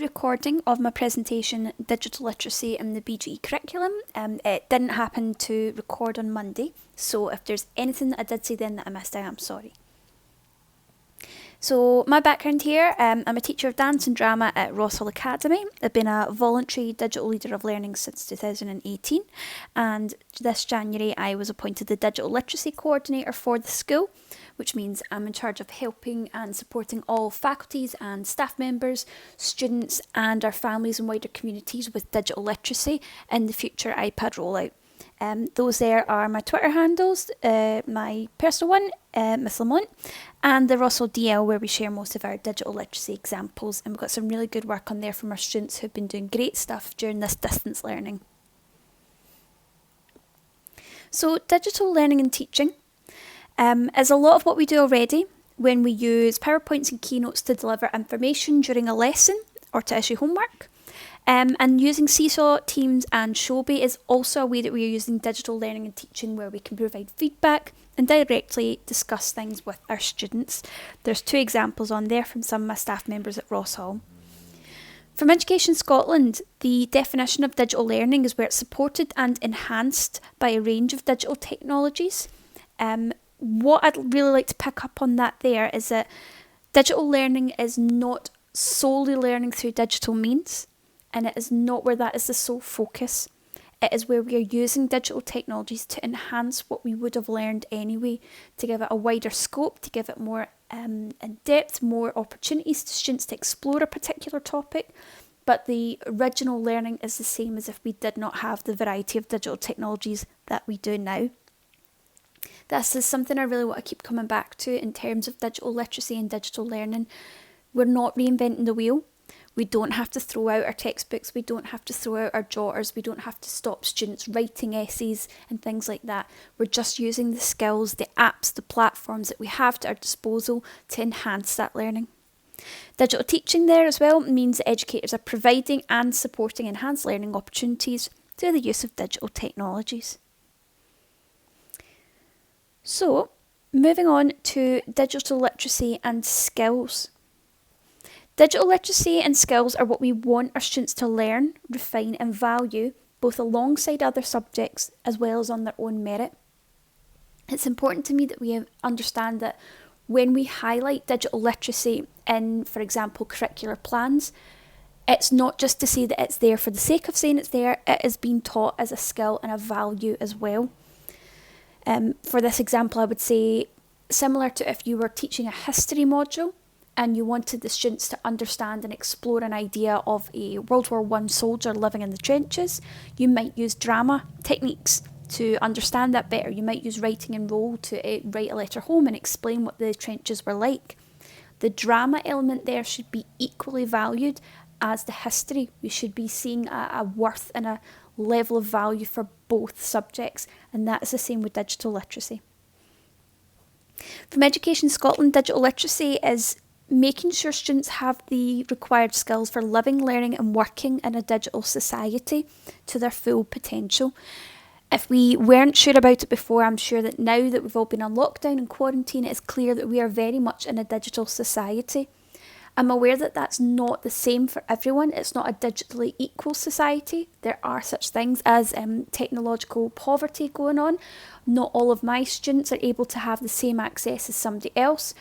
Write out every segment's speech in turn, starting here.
Recording of my presentation, Digital Literacy in the BGE curriculum. It didn't happen to record on Monday, so if there's anything that I did say then that I missed, I am sorry. So my background here, I'm a teacher of dance and drama at Ross Hall Academy. I've been a voluntary digital leader of learning since 2018, and this January I was appointed the digital literacy coordinator for the school, which means I'm in charge of helping and supporting all faculties and staff members, students and our families and wider communities with digital literacy in the future iPad rollout. Those there are my Twitter handles, my personal one, Miss Lamont, and the Russell DL, where we share most of our digital literacy examples, and we've got some really good work on there from our students who've been doing great stuff during this distance learning. So digital learning and teaching is a lot of what we do already when we use PowerPoints and keynotes to deliver information during a lesson or to issue homework. And using Seesaw, Teams and Showbay is also a way that we are using digital learning and teaching where we can provide feedback and directly discuss things with our students. There's 2 examples on there from some of my staff members at Ross Hall. From Education Scotland, the definition of digital learning is where it's supported and enhanced by a range of digital technologies. What I'd really like to pick up on that there is that digital learning is not solely learning through digital means. And it is not where that is the sole focus. It is where we are using digital technologies to enhance what we would have learned anyway, to give it a wider scope, to give it more in depth, more opportunities to students to explore a particular topic. But the original learning is the same as if we did not have the variety of digital technologies that we do now. This is something I really want to keep coming back to in terms of digital literacy and digital learning. We're not reinventing the wheel. We don't have to throw out our textbooks, we don't have to throw out our jotters, we don't have to stop students writing essays and things like that. We're just using the skills, the apps, the platforms that we have at our disposal to enhance that learning. Digital teaching there as well means that educators are providing and supporting enhanced learning opportunities through the use of digital technologies. So, moving on to digital literacy and skills. Digital literacy and skills are what we want our students to learn, refine and value, both alongside other subjects as well as on their own merit. It's important to me that we understand that when we highlight digital literacy in, for example, curricular plans, it's not just to say that it's there for the sake of saying it's there, it is being taught as a skill and a value as well. For this example, I would say similar to if you were teaching a history module, and you wanted the students to understand and explore an idea of a World War I soldier living in the trenches, you might use drama techniques to understand that better. You might use writing and role to write a letter home and explain what the trenches were like. The drama element there should be equally valued as the history. We should be seeing a worth and a level of value for both subjects, and that is the same with digital literacy. From Education Scotland, digital literacy is making sure students have the required skills for living, learning and working in a digital society to their full potential. If we weren't sure about it before, I'm sure that now that we've all been on lockdown and quarantine, it's clear that we are very much in a digital society. I'm aware that that's not the same for everyone. It's not a digitally equal society. There are such things as technological poverty going on. Not all of my students are able to have the same access as somebody else.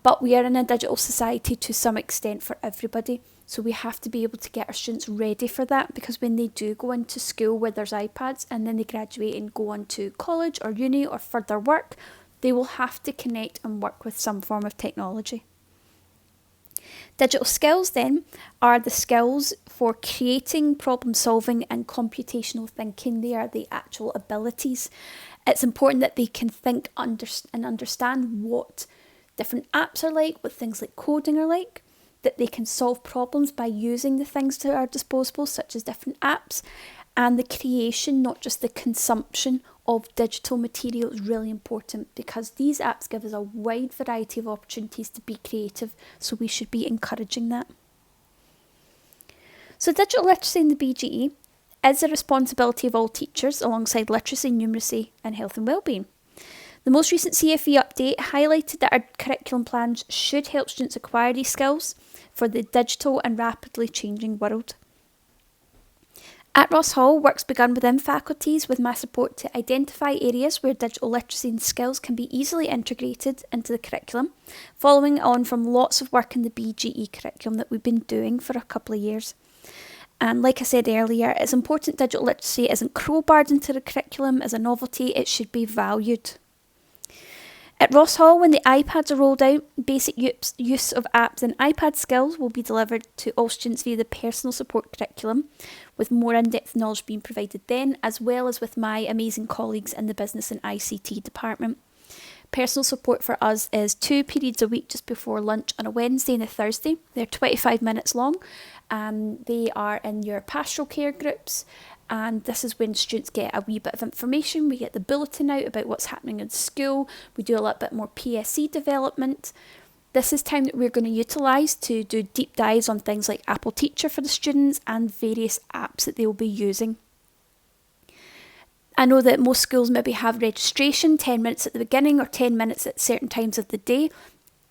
But we are in a digital society to some extent for everybody. So we have to be able to get our students ready for that, because when they do go into school where there's iPads and then they graduate and go on to college or uni or further work, they will have to connect and work with some form of technology. Digital skills then are the skills for creating, problem solving and computational thinking. They are the actual abilities. It's important that they can think and understand what different apps are like, what things like coding are like, that they can solve problems by using the things to our disposal, such as different apps, and the creation, not just the consumption of digital material is really important, because these apps give us a wide variety of opportunities to be creative, so we should be encouraging that. So digital literacy in the BGE is a responsibility of all teachers alongside literacy, numeracy and health and wellbeing. The most recent CFE update highlighted that our curriculum plans should help students acquire these skills for the digital and rapidly changing world. At Ross Hall, work's begun within faculties with my support to identify areas where digital literacy and skills can be easily integrated into the curriculum, following on from lots of work in the BGE curriculum that we've been doing for a couple of years. And like I said earlier, it's important digital literacy isn't crowbarred into the curriculum as a novelty, it should be valued. At Ross Hall, when the iPads are rolled out, basic use of apps and iPad skills will be delivered to all students via the personal support curriculum, with more in-depth knowledge being provided then, as well as with my amazing colleagues in the Business and ICT department. Personal support for us is 2 periods a week just before lunch on a Wednesday and a Thursday. They're 25 minutes long, and they are in your pastoral care groups. And this is when students get a wee bit of information. We get the bulletin out about what's happening in school. We do a little bit more PSE development. This is time that we're going to utilise to do deep dives on things like Apple Teacher for the students and various apps that they will be using. I know that most schools maybe have registration 10 minutes at the beginning or 10 minutes at certain times of the day.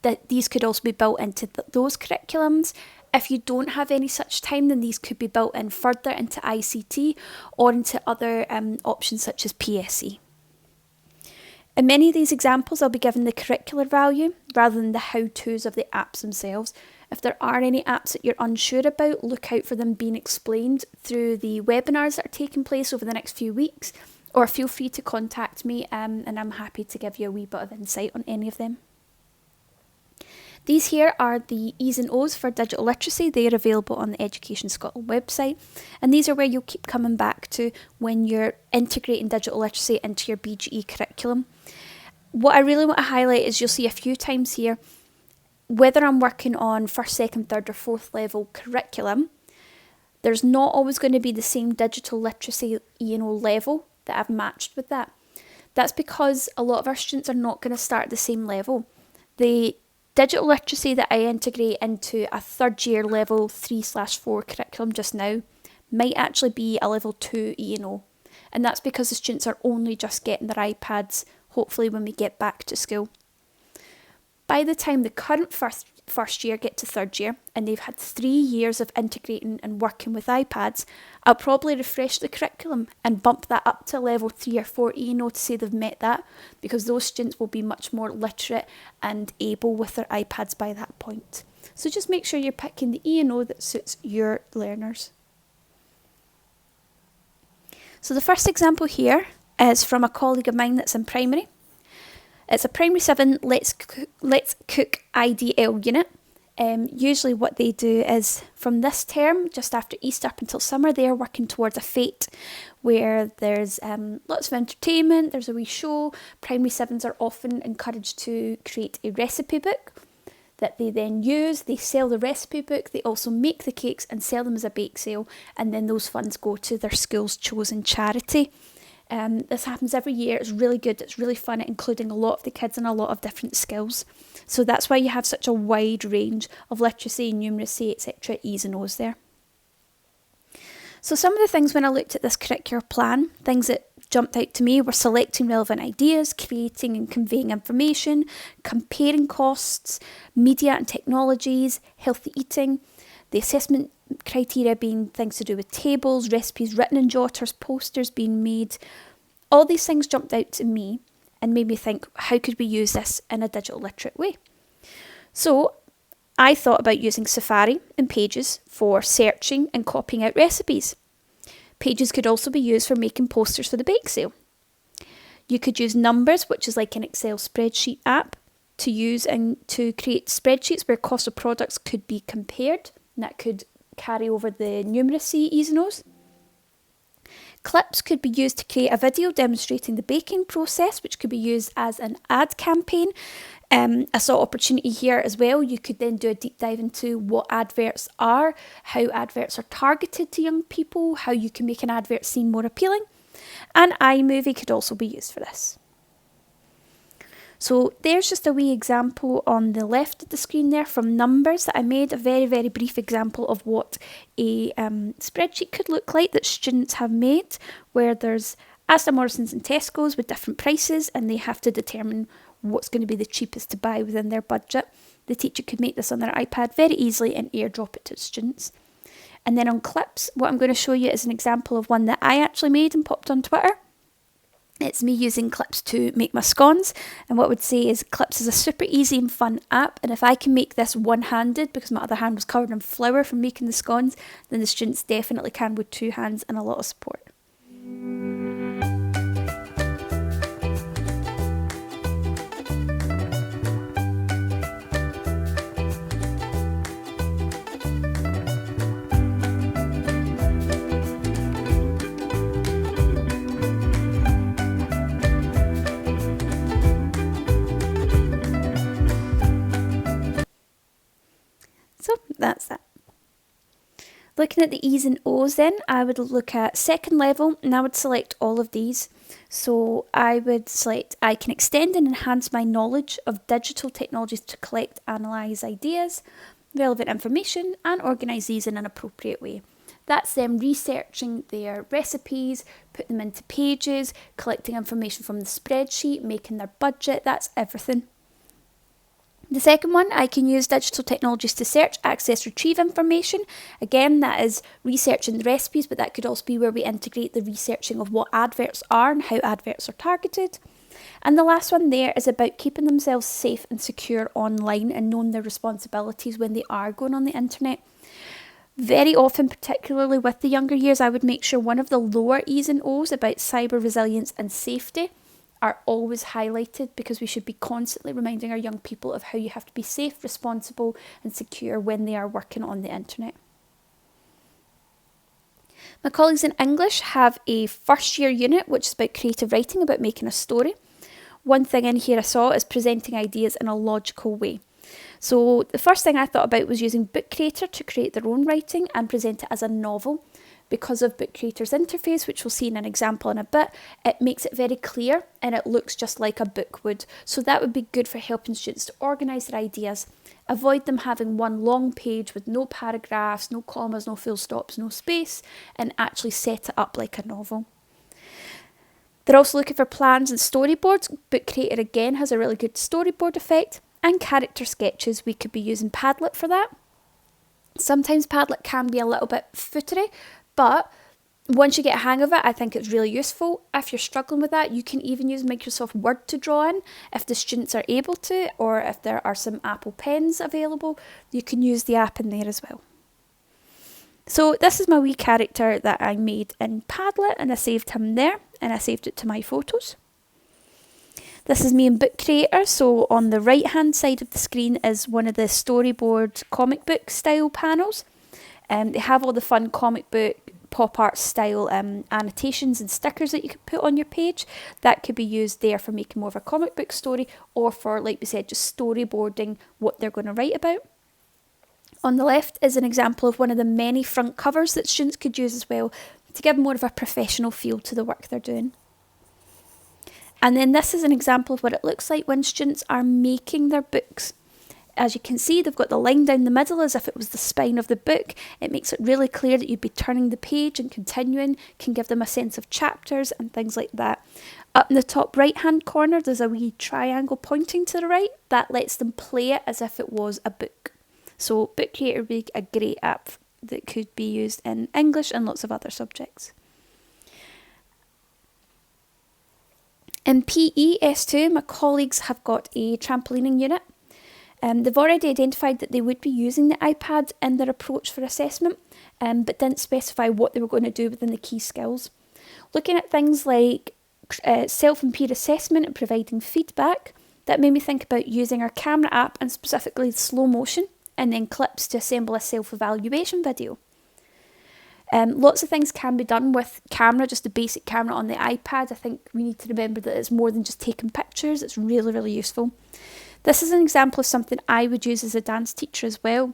That these could also be built into those curriculums. If you don't have any such time, then these could be built in further into ICT or into other options such as PSE. In many of these examples, I'll be given the curricular value rather than the how-tos of the apps themselves. If there are any apps that you're unsure about, look out for them being explained through the webinars that are taking place over the next few weeks, or feel free to contact me and I'm happy to give you a wee bit of insight on any of them. These here are the E's and O's for digital literacy. They are available on the Education Scotland website, and these are where you'll keep coming back to when you're integrating digital literacy into your BGE curriculum. What I really want to highlight is you'll see a few times here, whether I'm working on first, second, third or fourth level curriculum, there's not always going to be the same digital literacy E&O level that I've matched with that. That's because a lot of our students are not going to start at the same level. The digital literacy that I integrate into a third year level 3/4 curriculum just now might actually be a level 2 E&O. And that's because the students are only just getting their iPads, hopefully when we get back to school. By the time the current first year get to third year and they've had 3 years of integrating and working with iPads, I'll probably refresh the curriculum and bump that up to level 3 or 4 E&O to say they've met that, because those students will be much more literate and able with their iPads by that point. So just make sure you're picking the E&O that suits your learners. So the first example here is from a colleague of mine that's in primary. It's a primary 7 Let's Cook IDL unit. Usually what they do is from this term, just after Easter up until summer, they are working towards a fete where there's lots of entertainment, there's a wee show. Primary 7s are often encouraged to create a recipe book that they then use. They sell the recipe book, they also make the cakes and sell them as a bake sale, and then those funds go to their school's chosen charity. This happens every year. It's really good. It's really fun, including a lot of the kids and a lot of different skills. So that's why you have such a wide range of literacy, numeracy, etc. E's and O's there. So some of the things when I looked at this curricular plan, things that jumped out to me were selecting relevant ideas, creating and conveying information, comparing costs, media and technologies, healthy eating, the assessment criteria being things to do with tables, recipes written in jotters, posters being made. All these things jumped out to me and made me think, how could we use this in a digital literate way? So I thought about using Safari and Pages for searching and copying out recipes. Pages could also be used for making posters for the bake sale. You could use Numbers, which is like an Excel spreadsheet app, to use and to create spreadsheets where cost of products could be compared, and that could carry over the numeracy E's and O's. Clips could be used to create a video demonstrating the baking process, which could be used as an ad campaign. I saw opportunity here as well. You could then do a deep dive into what adverts are, how adverts are targeted to young people, how you can make an advert seem more appealing. And iMovie could also be used for this. So there's just a wee example on the left of the screen there from Numbers that I made, a very, very brief example of what a spreadsheet could look like that students have made, where there's Asda, Morrison's and Tesco's with different prices, and they have to determine what's going to be the cheapest to buy within their budget. The teacher could make this on their iPad very easily and airdrop it to students. And then on clips, what I'm going to show you is an example of one that I actually made and popped on Twitter. It's me using clips to make my scones, and what I would say is clips is a super easy and fun app, and if I can make this one-handed because my other hand was covered in flour from making the scones, then the students definitely can with two hands and a lot of support. So that's that. Looking at the E's and O's then, I would look at second level and I would select all of these. So I would select I can extend and enhance my knowledge of digital technologies to collect, analyse ideas, relevant information and organise these in an appropriate way. That's them researching their recipes, putting them into pages, collecting information from the spreadsheet, making their budget, that's everything. The second one, I can use digital technologies to search, access, retrieve information. Again, that is researching the recipes, but that could also be where we integrate the researching of what adverts are and how adverts are targeted. And the last one there is about keeping themselves safe and secure online and knowing their responsibilities when they are going on the internet. Very often, particularly with the younger years, I would make sure one of the lower E's and O's about cyber resilience and safety are always highlighted, because we should be constantly reminding our young people of how you have to be safe, responsible and secure when they are working on the internet. My colleagues in English have a first year unit which is about creative writing, about making a story. One thing in here I saw is presenting ideas in a logical way. So the first thing I thought about was using Book Creator to create their own writing and present it as a novel. Because of Book Creator's interface, which we'll see in an example in a bit, it makes it very clear and it looks just like a book would. So that would be good for helping students to organise their ideas, avoid them having one long page with no paragraphs, no commas, no full stops, no space, and actually set it up like a novel. They're also looking for plans and storyboards. Book Creator again has a really good storyboard effect, and character sketches. We could be using Padlet for that. Sometimes Padlet can be a little bit footery, but once you get a hang of it, I think it's really useful. If you're struggling with that, you can even use Microsoft Word to draw in if the students are able to, or if there are some Apple Pens available, you can use the app in there as well. So this is my wee character that I made in Padlet, and I saved him there, and I saved it to my photos. This is me in Book Creator, so on the right hand side of the screen is one of the storyboard comic book style panels. They have all the fun comic book pop art style annotations and stickers that you can put on your page. That could be used there for making more of a comic book story, or for, like we said, just storyboarding what they're going to write about. On the left is an example of one of the many front covers that students could use as well to give more of a professional feel to the work they're doing. And then this is an example of what it looks like when students are making their books. As you can see, they've got the line down the middle as if it was the spine of the book. It makes it really clear that you'd be turning the page and continuing, can give them a sense of chapters and things like that. Up in the top right hand corner, there's a wee triangle pointing to the right. That lets them play it as if it was a book. So Book Creator would be a great app that could be used in English and lots of other subjects. In PE S2, my colleagues have got a trampolining unit. They've already identified that they would be using the iPad in their approach for assessment, but didn't specify what they were going to do within the key skills. Looking at things like self and peer assessment and providing feedback, that made me think about using our camera app, and specifically slow motion, and then clips to assemble a self-evaluation video. Lots of things can be done with camera, just the basic camera on the iPad. I think we need to remember that it's more than just taking pictures. It's really, really useful. This is an example of something I would use as a dance teacher as well.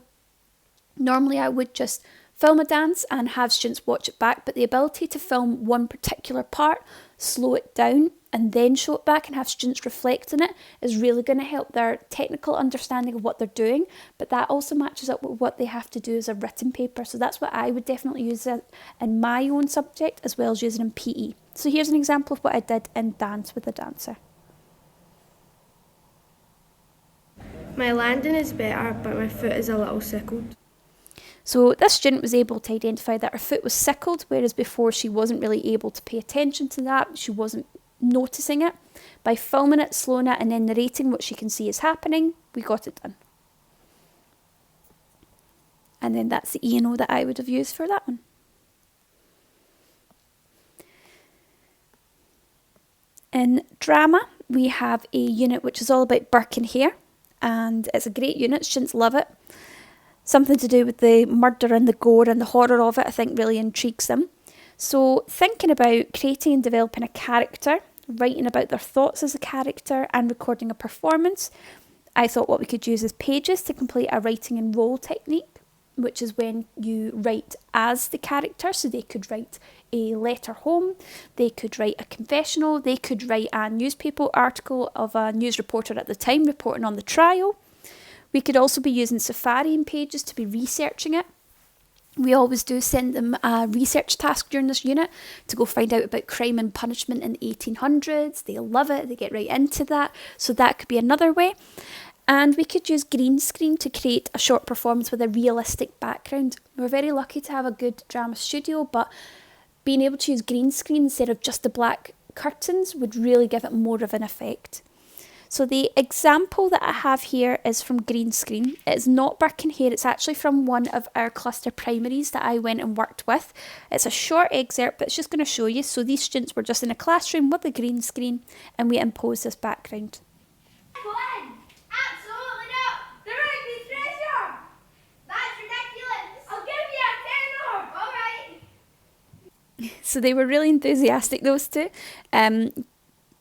Normally I would just film a dance and have students watch it back, but the ability to film one particular part, slow it down and then show it back and have students reflect on it is really going to help their technical understanding of what they're doing, but that also matches up with what they have to do as a written paper. So that's what I would definitely use in my own subject, as well as using in PE. So here's an example of what I did in Dance with a Dancer. My landing is better, but my foot is a little sickled. So this student was able to identify that her foot was sickled, whereas before she wasn't really able to pay attention to that. She wasn't noticing it. By filming it, slowing it, and then narrating what she can see is happening, we got it done. And then that's the E&O that I would have used for that one. In drama, we have a unit which is all about Burke and Hare, and it's a great unit, students love it. Something to do with the murder and the gore and the horror of it, I think, really intrigues them. So thinking about creating and developing a character, writing about their thoughts as a character, and recording a performance, I thought what we could use is pages to complete a writing and role technique, which is when you write as the character. So they could write a letter home, they could write a confessional, they could write a newspaper article of a news reporter at the time reporting on the trial. We could also be using Safari and Pages to be researching it. We always do send them a research task during this unit to go find out about crime and punishment in the 1800s. They love it, they get right into that. So that could be another way. And we could use green screen to create a short performance with a realistic background. We're very lucky to have a good drama studio, but being able to use green screen instead of just the black curtains would really give it more of an effect. So the example that I have here is from green screen. It's not Burke and Hare, it's actually from one of our cluster primaries that I went and worked with. It's a short excerpt, but it's just going to show you. So these students were just in a classroom with a green screen and we imposed this background. Absolutely not! The rugby treasure! That's ridiculous! I'll give you a tenner! Alright! So they were really enthusiastic, those two.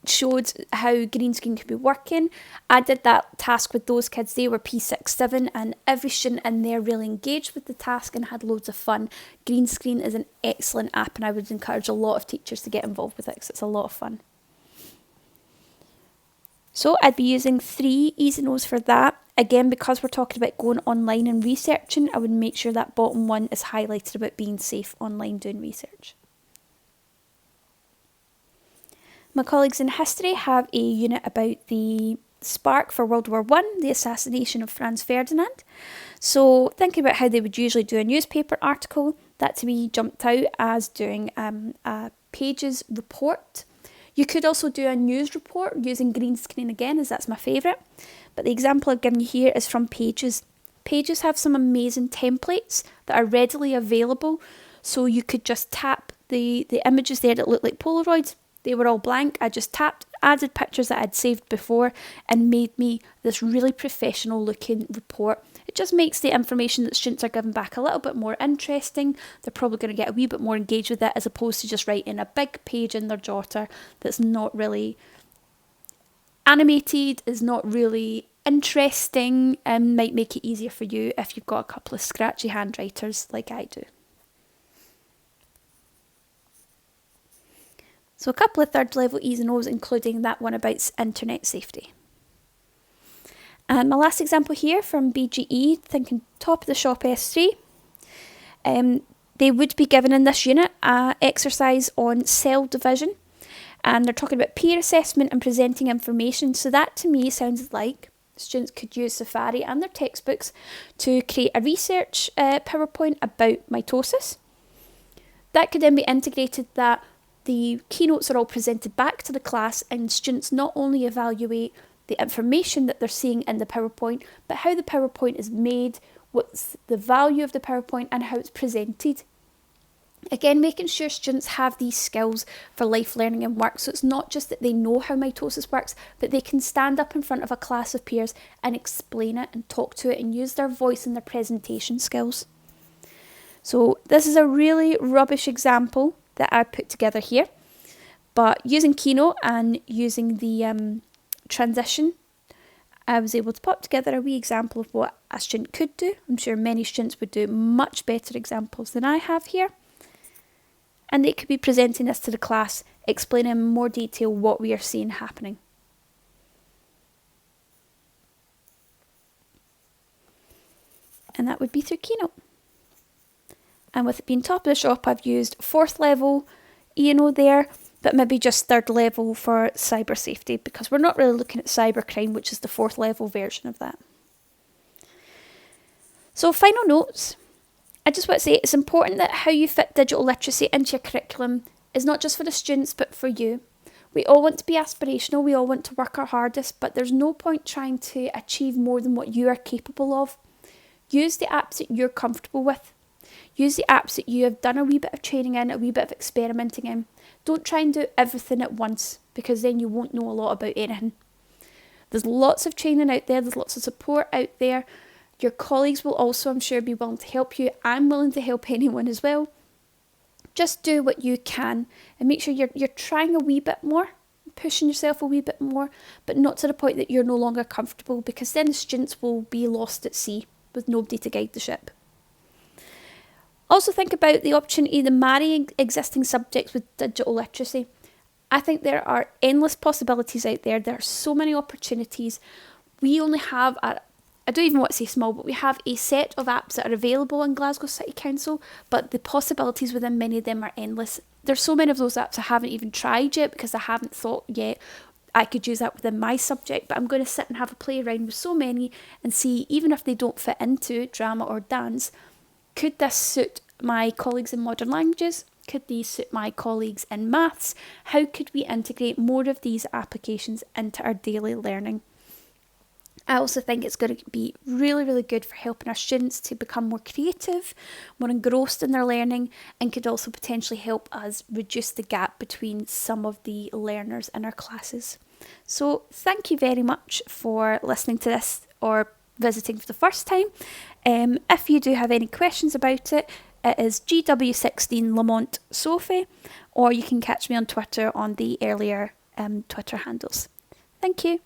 Showed how green screen could be working. I did that task with those kids. They were P6, 7, and every student in there really engaged with the task and had loads of fun. Green screen is an excellent app and I would encourage a lot of teachers to get involved with it because it's a lot of fun. So I'd be using 3 E's and O's for that. Again, because we're talking about going online and researching, I would make sure that bottom one is highlighted about being safe online doing research. My colleagues in history have a unit about the spark for World War I, the assassination of Franz Ferdinand. So thinking about how they would usually do a newspaper article, that to me jumped out as doing a Pages report. You could also do a news report using green screen again, as that's my favourite. But the example I've given you here is from Pages. Pages have some amazing templates that are readily available. So you could just tap the images there that look like Polaroids. They were all blank. I just tapped, added pictures that I'd saved before and made me this really professional looking report. It just makes the information that students are given back a little bit more interesting. They're probably going to get a wee bit more engaged with it as opposed to just writing a big page in their jotter that's not really animated, is not really interesting, and might make it easier for you if you've got a couple of scratchy handwriters like I do. So a couple of third level E's and O's, including that one about internet safety. And my last example here from BGE, thinking top of the shop S3. They would be given in this unit an exercise on cell division. And they're talking about peer assessment and presenting information. So that to me sounds like students could use Safari and their textbooks to create a research PowerPoint about mitosis. That could then be integrated that the keynotes are all presented back to the class and students not only evaluate the information that they're seeing in the PowerPoint, but how the PowerPoint is made, what's the value of the PowerPoint and how it's presented. Again, making sure students have these skills for life learning and work, so it's not just that they know how mitosis works, but they can stand up in front of a class of peers and explain it and talk to it and use their voice and their presentation skills. So this is a really rubbish example that I put together here, but using Keynote and using the transition, I was able to put together a wee example of what a student could do. I'm sure many students would do much better examples than I have here. And they could be presenting this to the class, explaining in more detail what we are seeing happening. And that would be through Keynote. And with it being top of the shop, I've used 4th level E&O there, but maybe just 3rd level for cyber safety, because we're not really looking at cybercrime, which is the 4th level version of that. So final notes. I just want to say it's important that how you fit digital literacy into your curriculum is not just for the students, but for you. We all want to be aspirational, we all want to work our hardest, but there's no point trying to achieve more than what you are capable of. Use the apps that you're comfortable with. Use the apps that you have done a wee bit of training in, a wee bit of experimenting in. Don't try and do everything at once, because then you won't know a lot about anything. There's lots of training out there, there's lots of support out there. Your colleagues will also, I'm sure, be willing to help you. I'm willing to help anyone as well. Just do what you can and make sure you're trying a wee bit more, pushing yourself a wee bit more, but not to the point that you're no longer comfortable, because then the students will be lost at sea with nobody to guide the ship. Also think about the opportunity to marry existing subjects with digital literacy. I think there are endless possibilities out there. There are so many opportunities. We only have I don't even want to say small, but we have a set of apps that are available in Glasgow City Council, but the possibilities within many of them are endless. There's so many of those apps I haven't even tried yet, because I haven't thought yet I could use that within my subject, but I'm going to sit and have a play around with so many and see, even if they don't fit into drama or dance, could this suit my colleagues in modern languages? Could these suit my colleagues in maths? How could we integrate more of these applications into our daily learning? I also think it's going to be really, really good for helping our students to become more creative, more engrossed in their learning, and could also potentially help us reduce the gap between some of the learners in our classes. So thank you very much for listening to this or visiting for the first time. If you do have any questions about it, it is GW16 Lamont Sophie, or you can catch me on Twitter on the earlier Twitter handles. Thank you.